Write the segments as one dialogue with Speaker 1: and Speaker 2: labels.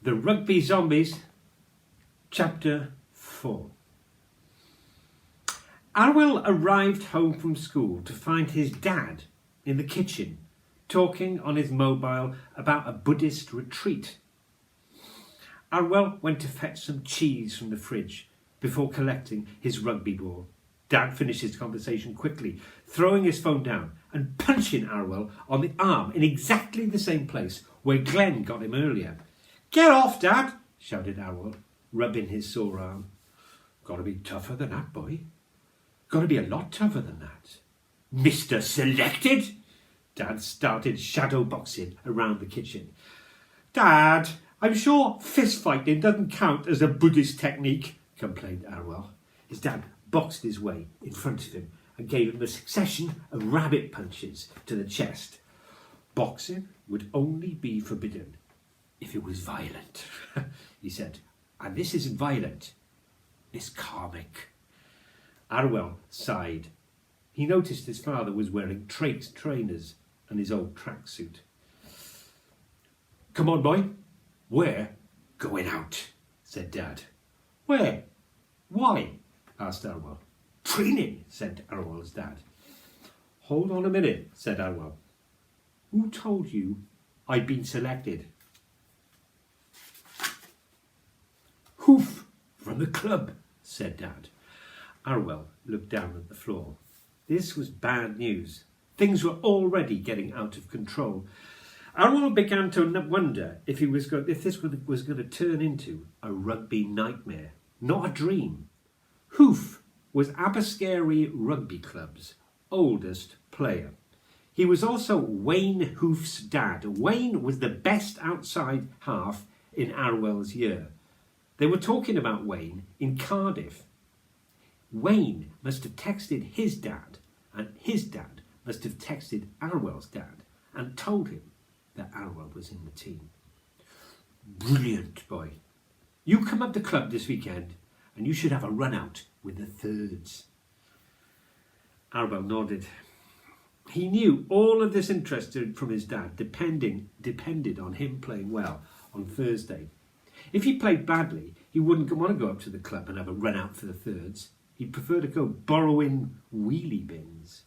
Speaker 1: The Rugby Zombies, Chapter 4. Arwell arrived home from school to find his dad in the kitchen, talking on his mobile about a Buddhist retreat. Arwell went to fetch some cheese from the fridge before collecting his rugby ball. Dad finished his conversation quickly, throwing his phone down and punching Arwell on the arm in exactly the same place where Glenn got him earlier. "Get off, Dad!" shouted Arwell, rubbing his sore arm. "Gotta be tougher than that, boy. Gotta be a lot tougher than that." "Mr. Selected!" Dad started shadow boxing around the kitchen. "Dad, I'm sure fist fighting doesn't count as a Buddhist technique," complained Arwell. His dad boxed his way in front of him and gave him a succession of rabbit punches to the chest. "Boxing would only be forbidden if it was violent," he said. "And this isn't violent, it's karmic." Arwell sighed. He noticed his father was wearing Trake's trainers and his old tracksuit. "Come on, boy." "Where?" "Going out," said Dad. "Where? Why?" asked Arwell. "Training," said Arwell's dad. "Hold on a minute," said Arwell. "Who told you I'd been selected?" "Hoof, from the club," said Dad. Arwell looked down at the floor. This was bad news. Things were already getting out of control. Arwell began to wonder if this was going to turn into a rugby nightmare, not a dream. Hoof was Aberyscary Rugby Club's oldest player. He was also Wayne Hoof's dad. Wayne was the best outside half in Arwell's year. They were talking about Wayne in Cardiff. Wayne must have texted his dad, and his dad must have texted Arwell's dad and told him that Arwell was in the team. "Brilliant, boy. You come up the club this weekend and you should have a run out with the thirds." Arwell nodded. He knew all of this interest from his dad depended on him playing well on Thursday. If he played badly, he wouldn't want to go up to the club and have a run out for the thirds. He'd prefer to go borrowing wheelie bins.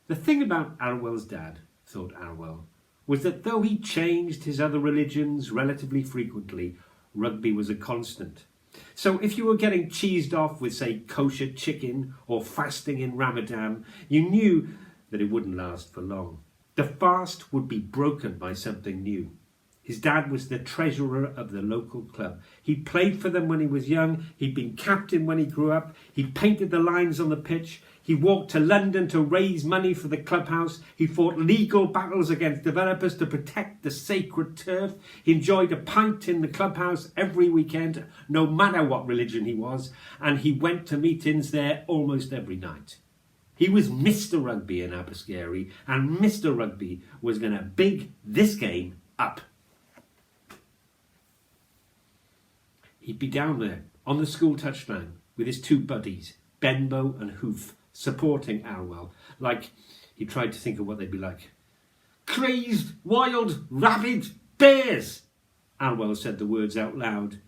Speaker 1: The thing about Arwell's dad, thought Arwell, was that though he changed his other religions relatively frequently, rugby was a constant. So if you were getting cheesed off with, say, kosher chicken or fasting in Ramadan, you knew that it wouldn't last for long. The fast would be broken by something new. His dad was the treasurer of the local club. He played for them when he was young. He'd been captain when he grew up. He painted the lines on the pitch. He walked to London to raise money for the clubhouse. He fought legal battles against developers to protect the sacred turf. He enjoyed a pint in the clubhouse every weekend, no matter what religion he was, and he went to meetings there almost every night. He was Mr. Rugby in Aberyscary, and Mr. Rugby was going to big this game up. He'd be down there on the school touchline with his two buddies, Benbow and Hoof, supporting Arwell, like he tried to think of what they'd be like. "Crazed, wild, rabid bears!" Arwell said the words out loud.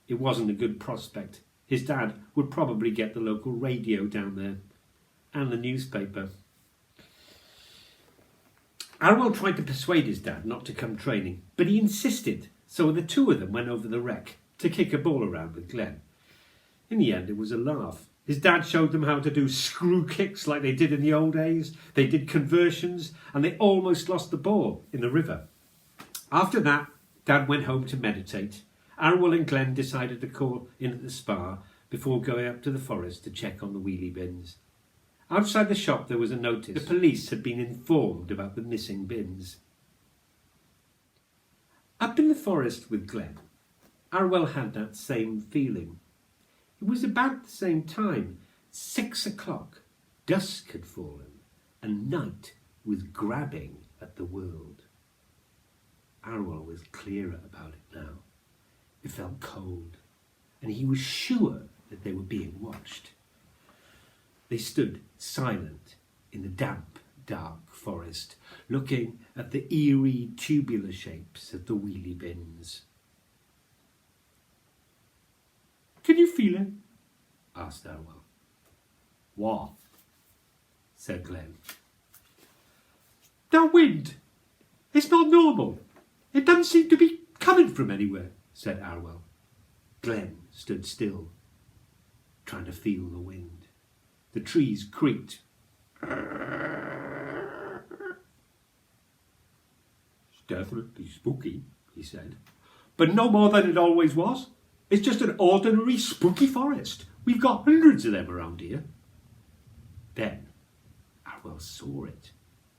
Speaker 1: It wasn't a good prospect. His dad would probably get the local radio down there and the newspaper. Arwell tried to persuade his dad not to come training, but he insisted, so the two of them went over the rec to kick a ball around with Glenn. In the end, it was a laugh. His dad showed them how to do screw kicks like they did in the old days. They did conversions, and they almost lost the ball in the river. After that, Dad went home to meditate. Arwell and Glenn decided to call in at the spa before going up to the forest to check on the wheelie bins. Outside the shop, there was a notice. The police had been informed about the missing bins. Up in the forest with Glenn, Arwell had that same feeling. It was about the same time, 6 o'clock, dusk had fallen, and night was grabbing at the world. Arwell was clearer about it now. It felt cold, and he was sure that they were being watched. They stood silent in the damp, dark forest, looking at the eerie tubular shapes of the wheelie bins. Can you feel it? Asked Arwell. What? Said Glenn. That wind. It's not normal. It doesn't seem to be coming from anywhere, said Arwell. Glenn stood still, trying to feel the wind. The trees creaked. It's definitely spooky, he said. But no more than it always was. It's just an ordinary spooky forest. We've got hundreds of them around here. Then Arwell saw it.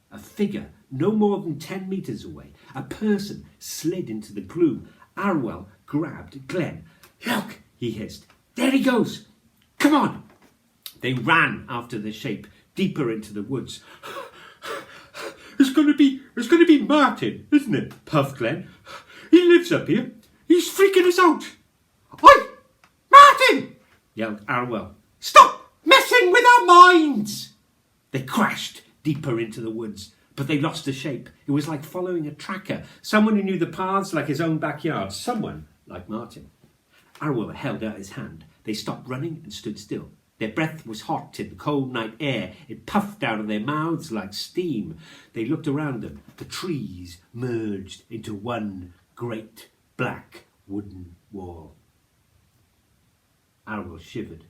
Speaker 1: A figure no more than 10 metres away. A person slid into the gloom. Arwell grabbed Glenn. Look, he hissed. There he goes. Come on. They ran after the shape, deeper into the woods. It's going to be Martin, isn't it? Puffed Glenn. He lives up here. He's freaking us out. Oi! Martin! Yelled Arwell. Stop messing with our minds! They crashed deeper into the woods, but they lost the shape. It was like following a tracker. Someone who knew the paths like his own backyard. Someone like Martin. Arwell held out his hand. They stopped running and stood still. Their breath was hot in the cold night air. It puffed out of their mouths like steam. They looked around them. The trees merged into one great black wooden wall. Arwell shivered.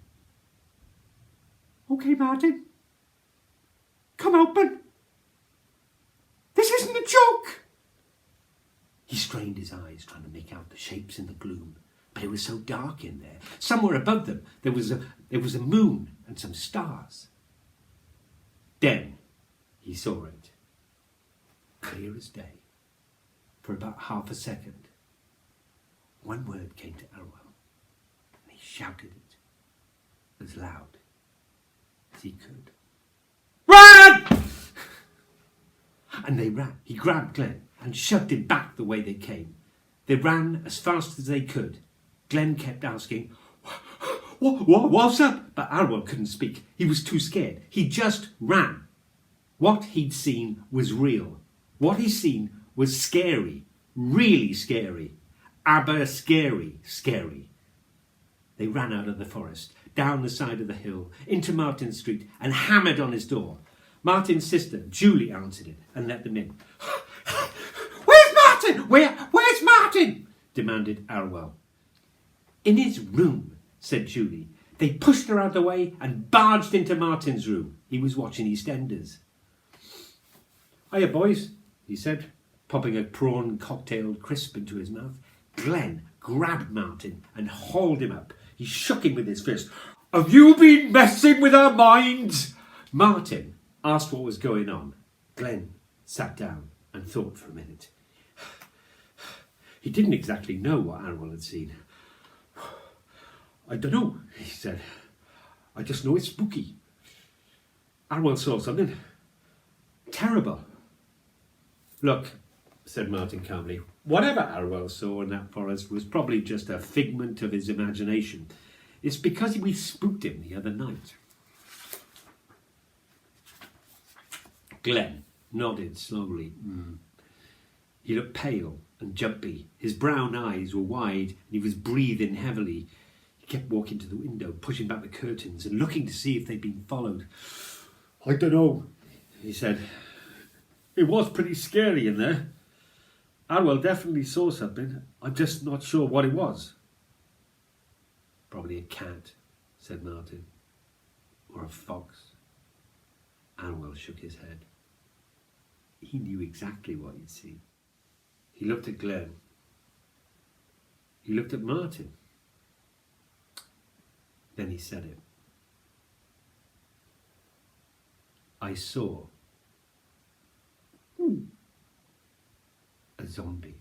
Speaker 1: Okay, Martin. Come open. This isn't a joke. He strained his eyes, trying to make out the shapes in the gloom. But it was so dark in there. Somewhere above them, there was a moon and some stars. Then he saw it, clear as day, for about half a second. One word came to Arwell, and he shouted it as loud as he could. Run! And they ran. He grabbed Glenn and shoved him back the way they came. They ran as fast as they could. Glenn kept asking, what's up? But Arwell couldn't speak. He was too scared. He just ran. What he'd seen was real. What he'd seen was scary. Really scary. Aber scary. They ran out of the forest, down the side of the hill, into Martin Street, and hammered on his door. Martin's sister, Julie, answered it and let them in. Where's Martin? Where's Martin? Demanded Arwell. In his room, said Julie. They pushed her out of the way and barged into Martin's room. He was watching EastEnders. Hiya, boys, he said, popping a prawn cocktailed crisp into his mouth. Glenn grabbed Martin and hauled him up. He shook him with his fist. Have you been messing with our minds? Martin asked what was going on. Glenn sat down and thought for a minute. He didn't exactly know what Arwell had seen. I don't know, he said. I just know it's spooky. Arwell saw something terrible. Look, said Martin calmly, whatever Arwell saw in that forest was probably just a figment of his imagination. It's because we spooked him the other night. Glenn nodded slowly. He looked pale and jumpy. His brown eyes were wide and he was breathing heavily. He kept walking to the window, pushing back the curtains and looking to see if they'd been followed. I don't know, he said. It was pretty scary in there. Arwell definitely saw something. I'm just not sure what it was. Probably a cat, said Martin. Or a fox. Arwell shook his head. He knew exactly what he'd seen. He looked at Glenn. He looked at Martin. Then he said it. I saw a zombie.